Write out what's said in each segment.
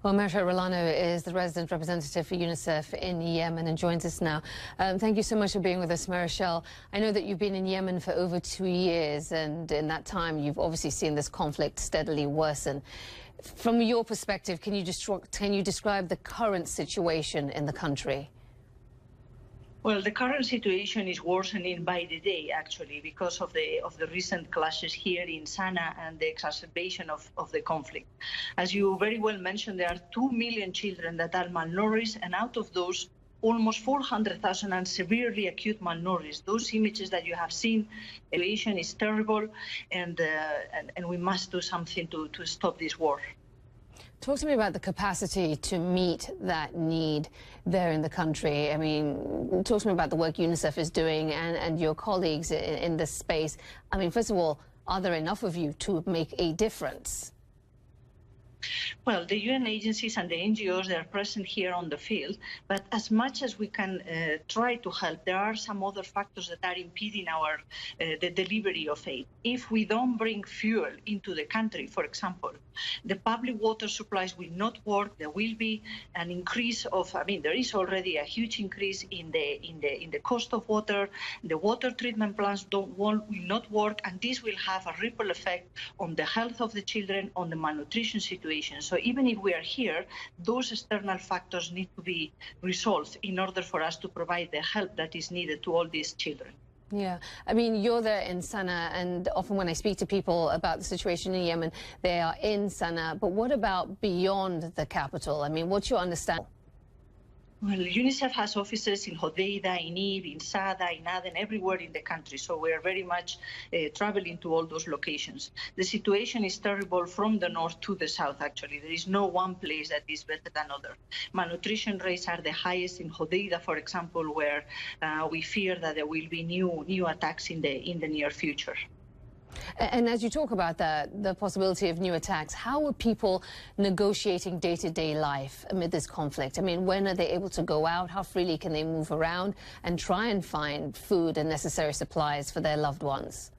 Well, Meritxell Relano is the resident representative for UNICEF in Yemen and joins us now. Thank you so much for being with us, Meritxell. I know that you've been in Yemen for over 2 years, and in that time you've obviously seen this conflict steadily worsen. From your perspective, can you describe the current situation in the country? Well, the current situation is worsening by the day, actually, because of the recent clashes here in Sanaa and the exacerbation of the conflict. As you very well mentioned, there are 2 million children that are malnourished, and out of those, almost 400,000 are severely acute malnourished. Those images that you have seen, the situation is terrible, and we must do something to stop this war. Talk to me about the capacity to meet that need there in the country. I mean, talk to me about the work UNICEF is doing and your colleagues in this space. I mean, first of all, are there enough of you to make a difference? Well, the UN agencies and the NGOs, they are present here on the field, but as much as we can try to help, there are some other factors that are impeding the delivery of aid. If we don't bring fuel into the country, for example, the public water supplies will not work. There will be an increase of, there is already a huge increase in the cost of water. The water treatment plants will not work, and this will have a ripple effect on the health of the children, on the malnutrition situation. So even if we are here, those external factors need to be resolved in order for us to provide the help that is needed to all these children. Yeah, I mean, you're there in Sanaa, and often when I speak to people about the situation in Yemen, they are in Sanaa. But what about beyond the capital? I mean, what's your understanding? Well, UNICEF has offices in Hodeida, in Ib, in Sada, in Aden, everywhere in the country. So we are very much traveling to all those locations. The situation is terrible from the north to the south, actually. There is no one place that is better than another. Malnutrition rates are the highest in Hodeida, for example, where we fear that there will be new attacks in the near future. And as you talk about the possibility of new attacks, how are people negotiating day-to-day life amid this conflict? I mean, when are they able to go out? How freely can they move around and try and find food and necessary supplies for their loved ones?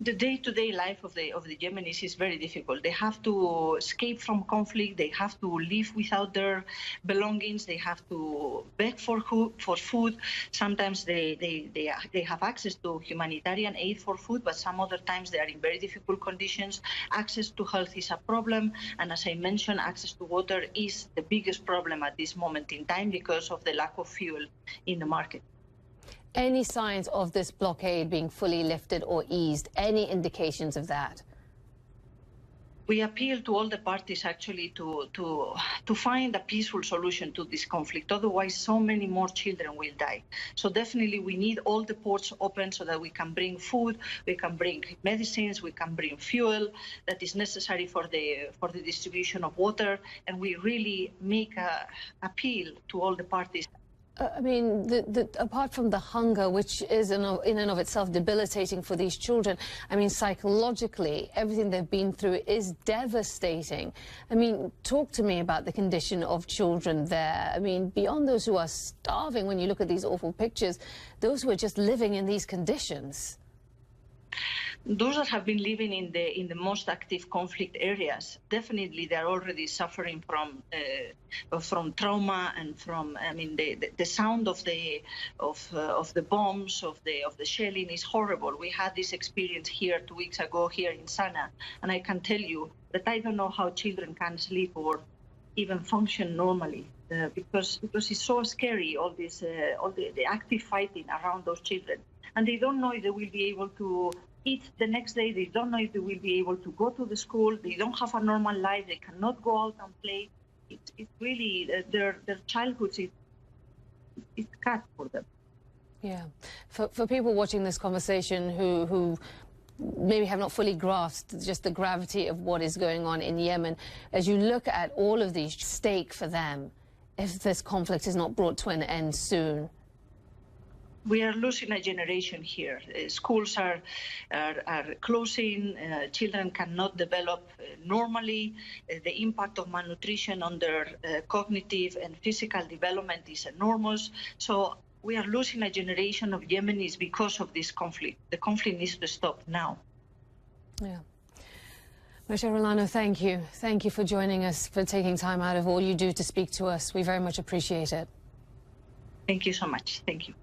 The day-to-day life of the Yemenis is very difficult. They have to escape from conflict. They have to live without their belongings. They have to beg for food. Sometimes they have access to humanitarian aid for food, but some other times they are in very difficult conditions. Access to health is a problem, and as I mentioned, access to water is the biggest problem at this moment in time because of the lack of fuel in the market. Any signs of this blockade being fully lifted or eased? Any indications of that? We appeal to all the parties actually to find a peaceful solution to this conflict. Otherwise, so many more children will die. So definitely we need all the ports open so that we can bring food, we can bring medicines, we can bring fuel that is necessary for the distribution of water. And we really make an appeal to all the parties. I mean, apart from the hunger, which is in and of itself debilitating for these children, I mean, psychologically, everything they've been through is devastating. I mean, talk to me about the condition of children there. I mean, beyond those who are starving, when you look at these awful pictures, those who are just living in these conditions. Those that have been living in the most active conflict areas, definitely they are already suffering from trauma and from, the sound of the bombs, of the shelling is horrible. We had this experience here 2 weeks ago here in Sanaa, and I can tell you that I don't know how children can sleep or even function normally because it's so scary, all the active fighting around those children, and they don't know if they will be able to eat the next day. They don't know if they will be able to go to the school. They don't have a normal life. They cannot go out and play. It's really their childhood is cut for them. Yeah, for people watching this conversation who maybe have not fully grasped just the gravity of what is going on in Yemen, as you look at all of these stake for them, if this conflict is not brought to an end soon. We are losing a generation here. Schools are closing. Children cannot develop normally. The impact of malnutrition on their cognitive and physical development is enormous. So we are losing a generation of Yemenis because of this conflict. The conflict needs to stop now. Yeah. Meritxell Relano, thank you. Thank you for joining us, for taking time out of all you do to speak to us. We very much appreciate it. Thank you so much. Thank you.